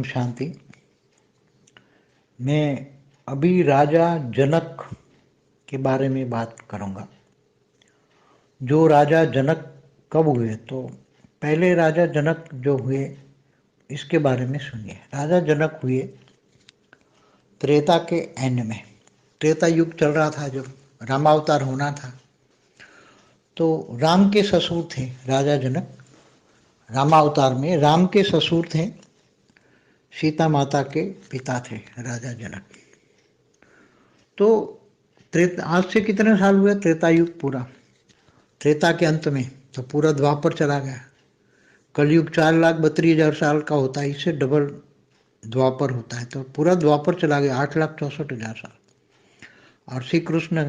शांति। मैं अभी राजा जनक के बारे में बात करूंगा। जो राजा जनक कब हुए, तो पहले राजा जनक जो हुए इसके बारे में सुनिए। राजा जनक हुए त्रेता के एंड में। त्रेता युग चल रहा था जब रामावतार होना था, तो राम के ससुर थे राजा जनक। रामावतार में राम के ससुर थे, सीता माता के पिता थे राजा जनक। तो त्रेता आज से कितने साल हुए? त्रेता युग पूरा। त्रेता के अंत में तो पूरा द्वापर चला गया। कलयुग 4,32,000 साल का होता है, इससे डबल द्वापर होता है, तो पूरा द्वापर चला गया 8,64,000 साल। और श्री कृष्ण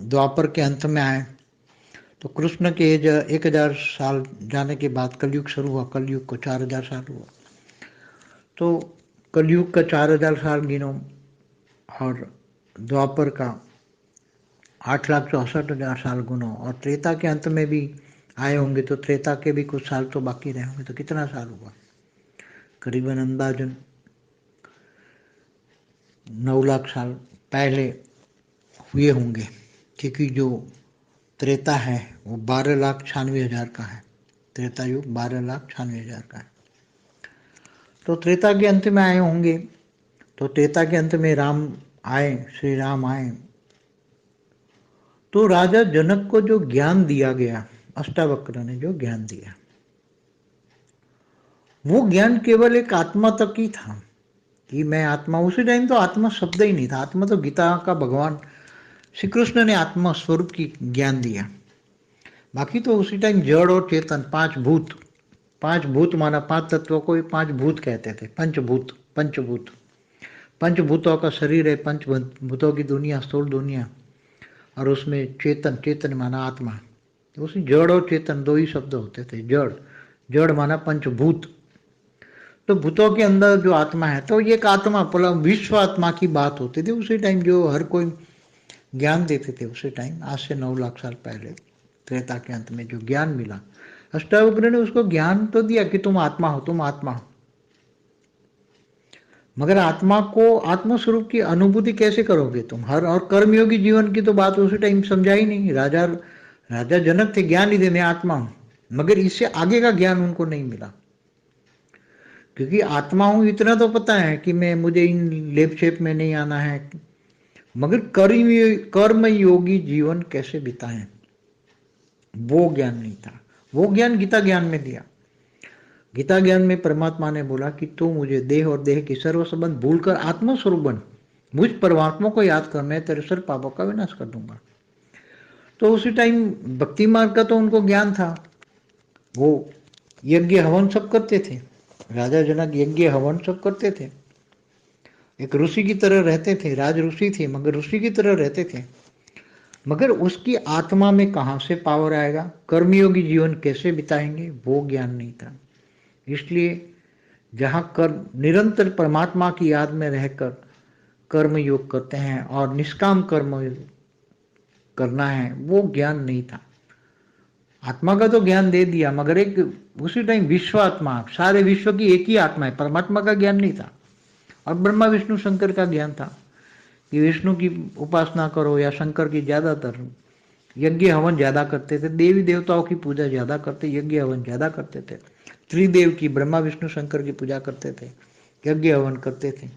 द्वापर के अंत में आए, तो कृष्ण के एज 1,000 साल जाने के बाद कलयुग शुरू हुआ। कलयुग को 4,000 साल हुआ, तो कलयुग का 4,000 साल गिनो और द्वापर का 8,64,000 साल गुनो, और त्रेता के अंत में भी आए होंगे, तो त्रेता के भी कुछ साल तो बाकी रहे होंगे। तो कितना साल हुआ? करीबन अंदाजन 9 लाख साल पहले हुए होंगे, क्योंकि जो त्रेता है वो 12,96,000 का है। त्रेता युग 12,96,000 का है। तो त्रेता के अंत में आए होंगे। तो त्रेता के अंत में राम आए, श्री राम आए। तो राजा जनक को जो ज्ञान दिया गया, अष्टावक्र ने जो ज्ञान दिया, वो ज्ञान केवल एक आत्मा तक ही था कि मैं आत्मा। उसी टाइम तो आत्मा शब्द ही नहीं था। आत्मा तो गीता का भगवान श्री कृष्ण ने आत्मा स्वरूप की ज्ञान दिया। बाकी तो उसी टाइम जड़ और चेतन, पांच भूत। पांच भूत माना, पांच तत्वों को ही पांच भूत कहते थे। पंचभूत, पंचभूत, पंचभूतों का शरीर है, पंचभूतों की दुनिया, स्थूल दुनिया, और उसमें चेतन, चेतन माना आत्मा। तो उसी जड़ और चेतन दो ही शब्द होते थे। जड़, जड़ माना पंचभूत। तो भूतों के अंदर जो आत्मा है, तो ये एक आत्मा, विश्व आत्मा की बात होती थी उसी टाइम, जो हर कोई ज्ञान देते थे उसी टाइम। आज से 9 लाख साल पहले त्रेता के अंत में जो ज्ञान मिला, अष्टावक्र ने उसको ज्ञान तो दिया कि तुम आत्मा हो, तुम आत्मा हो। मगर आत्मा को, आत्मस्वरूप की अनुभूति कैसे करोगे तुम? हर और कर्मयोगी जीवन की तो बात उसी टाइम समझा ही नहीं। राजा जनक थे, ज्ञान ही दे, मैं आत्मा हूं, मगर इससे आगे का ज्ञान उनको नहीं मिला। क्योंकि आत्मा हूं इतना तो पता है कि मुझे इन लेप शेप में नहीं आना है, मगर कर्म योगी जीवन कैसे बिताएं, वो ज्ञान नहीं था। वो ज्ञान गीता ज्ञान में दिया। गीता ज्ञान में परमात्मा ने बोला कि तू मुझे देह और देह की सर्व संबंध भूलकर आत्मस्वरूप बन, मुझ परमात्मा को याद कर, मैं तेरे सर्व पापों का विनाश कर दूंगा। तो उसी टाइम भक्ति मार्ग का तो उनको ज्ञान था। वो यज्ञ हवन सब करते थे। राजा जनक यज्ञ हवन सब करते थे। एक ऋषि की तरह रहते थे। राज ऋषि थे, मगर ऋषि की तरह रहते थे। मगर उसकी आत्मा में कहां से पावर आएगा, कर्मयोगी जीवन कैसे बिताएंगे, वो ज्ञान नहीं था। इसलिए जहाँ कर्म, निरंतर परमात्मा की याद में रहकर कर्म योग करते हैं और निष्काम कर्म करना है, वो ज्ञान नहीं था। आत्मा का तो ज्ञान दे दिया, मगर एक उसी टाइम विश्व आत्मा, सारे विश्व की एक ही आत्मा है, परमात्मा का ज्ञान नहीं था। और ब्रह्मा विष्णु शंकर का ज्ञान था कि विष्णु की उपासना करो, या शंकर की। ज्यादातर यज्ञ हवन ज्यादा करते थे, देवी देवताओं की पूजा ज्यादा करते, यज्ञ हवन ज्यादा करते थे। त्रिदेव की, ब्रह्मा विष्णु शंकर की पूजा करते थे, यज्ञ हवन करते थे।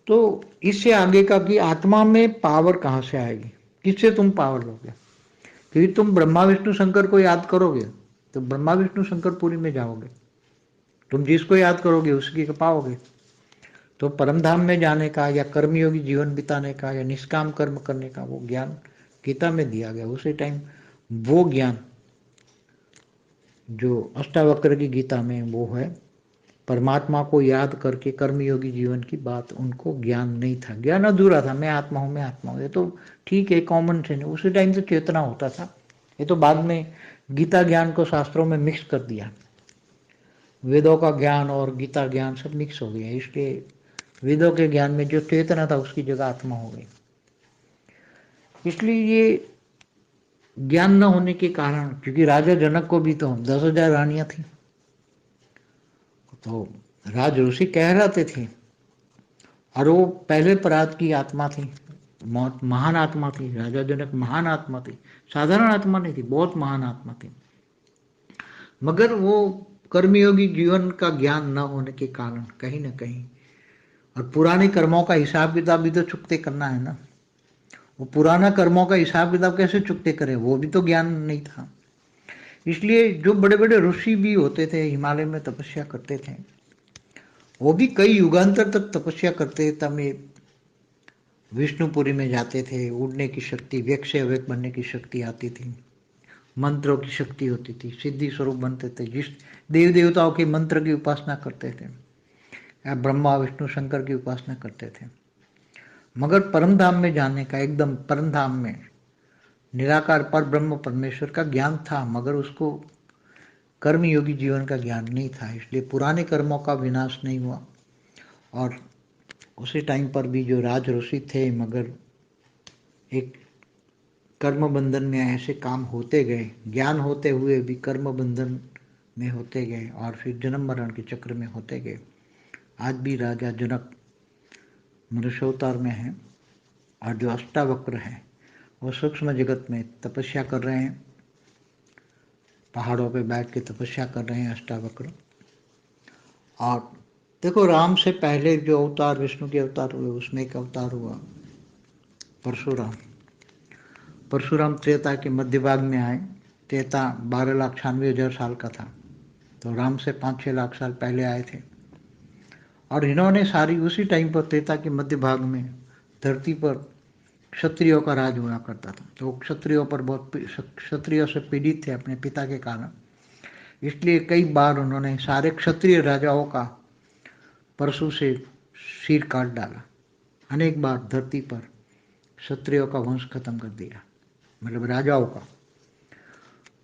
तो इससे आगे का कि आत्मा में पावर कहां से आएगी, किससे तुम पावर लोगे? क्योंकि तुम ब्रह्मा विष्णु शंकर को याद करोगे तो ब्रह्मा विष्णु शंकर पुरी में जाओगे। तुम जिसको याद करोगे उसकी पाओगे। तो परम धाम में जाने का, या कर्मयोगी जीवन बिताने का, या निष्काम कर्म करने का, वो ज्ञान गीता में दिया गया उसी टाइम। वो ज्ञान जो अष्टावक्र की गीता में वो है, परमात्मा को याद करके कर्मयोगी जीवन की बात, उनको ज्ञान नहीं था। ज्ञान अधूरा था। मैं आत्मा हूं, मैं आत्मा हूं, ये तो ठीक है, कॉमन सेंस। उसी टाइम तो चेतना होता था। ये तो बाद में गीता ज्ञान को शास्त्रों में मिक्स कर दिया। वेदों का ज्ञान और गीता ज्ञान सब मिक्स हो गया। इसलिए वेदों के ज्ञान में जो चेतना था उसकी जगह आत्मा हो गई। इसलिए ये ज्ञान न होने के कारण, क्योंकि राजा जनक को भी तो 10,000 रानियां थी, तो राज ऋषि कह रहे थे, और वो पहले परात की आत्मा थी, बहुत महान आत्मा थी। राजा जनक महान आत्मा थी, साधारण आत्मा नहीं थी, बहुत महान आत्मा थी। मगर वो कर्मयोगी जीवन का ज्ञान न होने के कारण कहीं ना कहीं, और पुराने कर्मों का हिसाब किताब भी तो चुकते करना है ना। वो पुराना कर्मों का हिसाब किताब कैसे चुकते करें, वो भी तो ज्ञान नहीं था। इसलिए जो बड़े बड़े ऋषि भी होते थे, हिमालय में तपस्या करते थे, वो भी कई युगांतर तक तपस्या करते थे, तब ये विष्णुपुरी में जाते थे। उड़ने की शक्ति, व्यक्त से अव्यक्त बनने की शक्ति आती थी, मंत्रों की शक्ति होती थी, सिद्धि स्वरूप बनते थे। जिस देव देवताओं के मंत्र की उपासना करते थे, या ब्रह्मा विष्णु शंकर की उपासना करते थे। मगर परम धाम में जाने का, एकदम परम धाम में निराकार पर ब्रह्म परमेश्वर का ज्ञान था, मगर उसको कर्मयोगी जीवन का ज्ञान नहीं था। इसलिए पुराने कर्मों का विनाश नहीं हुआ। और उसी टाइम पर भी जो राज ऋषि थे, मगर एक कर्म बंधन में ऐसे काम होते गए, ज्ञान होते हुए भी कर्म बंधन में होते गए, और फिर जन्म मरण के चक्र में होते गए। आज भी राजा जनक मनुष्यावतार में है, और जो अष्टावक्र हैं वो सूक्ष्म जगत में तपस्या कर रहे हैं, पहाड़ों पे बैठ के तपस्या कर रहे हैं अष्टावक्र। और देखो, राम से पहले जो अवतार विष्णु के अवतार हुए, उसमें एक अवतार हुआ परशुराम। परशुराम त्रेता के मध्य भाग में आए। त्रेता 12,96,000 साल का था, तो राम से 5-6 लाख साल पहले आए थे। और इन्होंने सारी उसी टाइम पर, त्रेता के मध्य भाग में, धरती पर क्षत्रियों का राज हुआ करता था। तो क्षत्रियों पर बहुत, क्षत्रियों से पीड़ित थे अपने पिता के कारण। इसलिए कई बार उन्होंने सारे क्षत्रिय राजाओं का परशु से सिर काट डाला। अनेक बार धरती पर क्षत्रियों का वंश खत्म कर दिया, मतलब राजाओं का।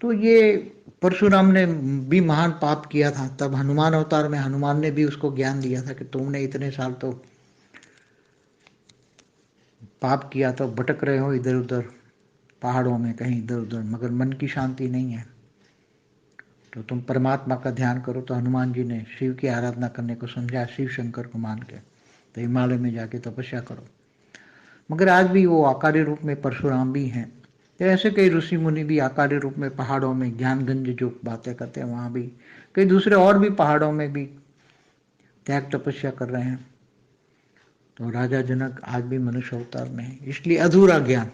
तो ये परशुराम ने भी महान पाप किया था। तब हनुमान अवतार में हनुमान ने भी उसको ज्ञान दिया था कि तुमने इतने साल तो पाप किया, तो भटक रहे हो इधर उधर पहाड़ों में, कहीं इधर उधर, मगर मन की शांति नहीं है, तो तुम परमात्मा का ध्यान करो। तो हनुमान जी ने शिव की आराधना करने को समझा, शिव शंकर को मान के, तो हिमालय में जाके तपस्या करो। मगर आज भी वो आकारी रूप में परशुराम भी हैं। तो ऐसे कई ऋषि मुनि भी आकारी रूप में पहाड़ों में ज्ञानगंज जो बातें करते हैं, वहाँ भी कई दूसरे और भी पहाड़ों में भी त्याग तपस्या कर रहे हैं। तो राजा जनक आज भी मनुष्य अवतार में है। इसलिए अधूरा ज्ञान,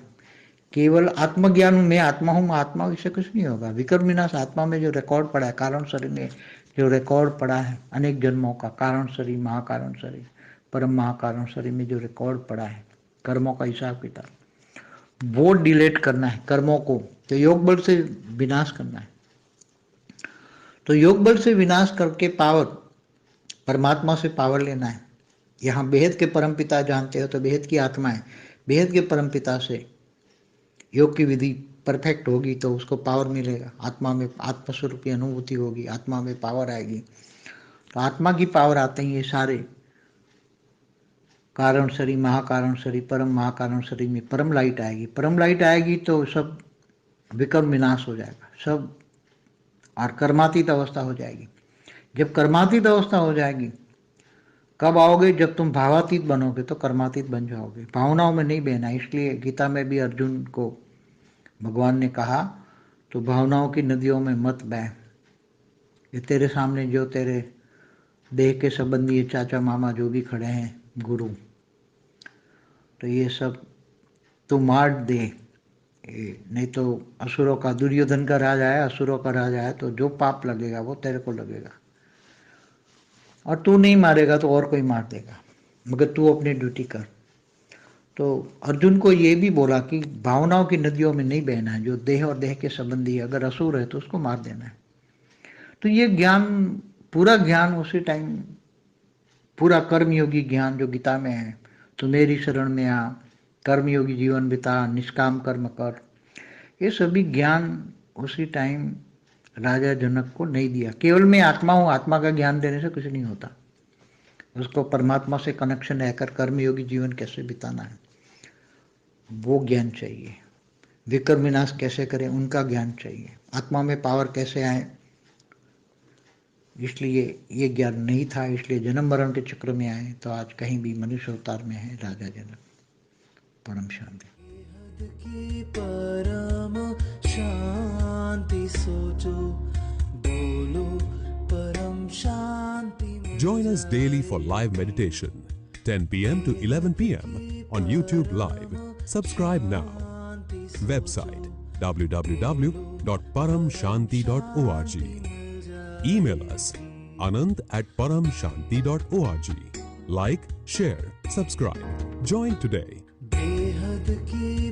केवल आत्मज्ञान, मैं आत्मा हूँ, आत्मा, इससे कुछ नहीं होगा। विकर्म विनाश आत्मा में जो रिकॉर्ड पड़ा है, कारण शरीर में जो रिकॉर्ड पड़ा है अनेक जन्मों का, कारण शरीर, महाकारण शरीर, परम महाकारण शरीर में जो रिकॉर्ड पड़ा है कर्मों का हिसाब किताब, वो डिलीट करना है कर्मों को। तो योग बल से विनाश करना है। तो योग बल से विनाश करके पावर, परमात्मा से पावर लेना है। यहाँ बेहद के परमपिता जानते हो, तो बेहद की आत्मा है, बेहद के परमपिता से योग की विधि परफेक्ट होगी तो उसको पावर मिलेगा। आत्मा में आत्मस्वरूप की अनुभूति होगी, आत्मा में पावर आएगी। तो आत्मा की पावर आते ही ये सारे कारण शरीर, महाकारण शरीर, परम महाकारण शरीर में परम लाइट आएगी। परम लाइट आएगी तो सब विकर्म विनाश हो जाएगा सब, और कर्मातीत अवस्था हो जाएगी। जब कर्मातीत अवस्था हो जाएगी, कब आओगे? जब तुम भावातीत बनोगे तो कर्मातीत बन जाओगे। भावनाओं में नहीं बहना। इसलिए गीता में भी अर्जुन को भगवान ने कहा, तो भावनाओं की नदियों में मत बह। ये तेरे सामने जो तेरे देह के संबंधी चाचा मामा जो भी खड़े हैं, गुरु, तो ये सब तू मार दे। नहीं तो असुरों का, दुर्योधन का राज आया, असुरों का राज आया, तो जो पाप लगेगा वो तेरे को लगेगा। और तू नहीं मारेगा तो और कोई मार देगा, मगर तू अपनी ड्यूटी कर। तो अर्जुन को ये भी बोला कि भावनाओं की नदियों में नहीं बहना है। जो देह और देह के संबंधी है, अगर असुर है तो उसको मार देना है। तो ये ज्ञान, पूरा ज्ञान उसी टाइम, पूरा कर्मयोगी ज्ञान जो गीता में है, तो मेरी शरण में आ, कर्मयोगी जीवन बिता, निष्काम कर्म कर, ये सभी ज्ञान उसी टाइम राजा जनक को नहीं दिया। केवल मैं आत्मा हूँ, आत्मा का ज्ञान देने से कुछ नहीं होता। उसको परमात्मा से कनेक्शन रहकर कर्मयोगी जीवन कैसे बिताना है वो ज्ञान चाहिए। विकर्म विनाश कैसे करें उनका ज्ञान चाहिए। आत्मा में पावर कैसे आए इसलिए ये ज्ञान नहीं था, इसलिए जन्म मरण के चक्र में आए, तो आज कहीं भी मनुष्य अवतार में है राजा जनक। परम शांति। की परम शांति सोचो, बोलो परम शांति। Join us daily for live meditation, 10 p.m. to 11 p.m. on YouTube Live. Subscribe now. Website www.paramshanti.org. Email us anand@paramshanti.org. Like, share, subscribe. Join today. बेहद की